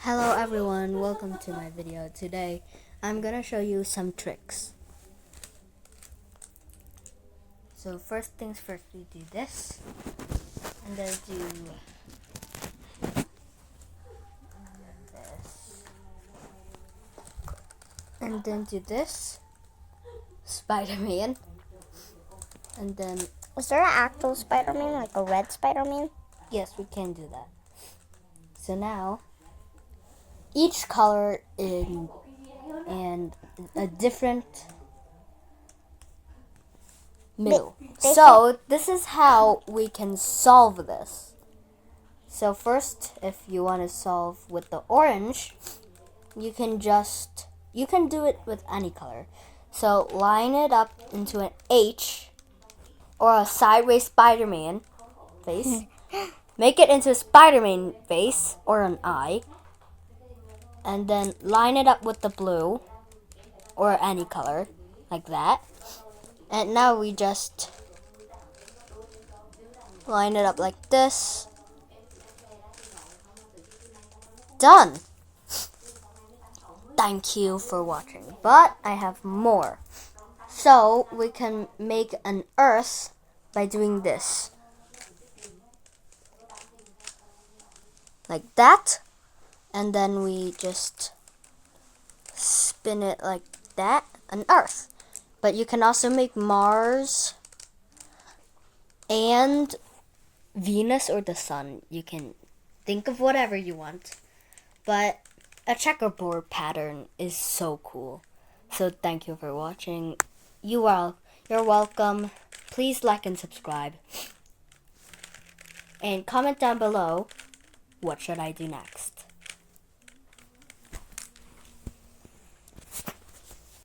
Hello everyone, welcome to my video. Today I'm gonna show you some tricks. So first things first, we do this and then do this and then do this Spider-Man, and then is there an actual Spider-Man, like a red Spider-Man? Yes, we can do that. So now each color in a different middle. So this is how we can solve this. So first, if you want to solve with the orange, you can do it with any color. So line it up into an H or a sideways Spider-Man face. Make it into a Spider-Man face or an eye. And then line it up with the blue or any color like that. And now we just line it up like this. Done. Thank you for watching, but I have more. So we can make an earth by doing this. Like that. And then we just spin it like that, an earth. But you can also make Mars and Venus or the sun. You can think of whatever you want. But a checkerboard pattern is so cool. So thank you for watching. You're welcome. Please like and subscribe. And comment down below, what should I do next?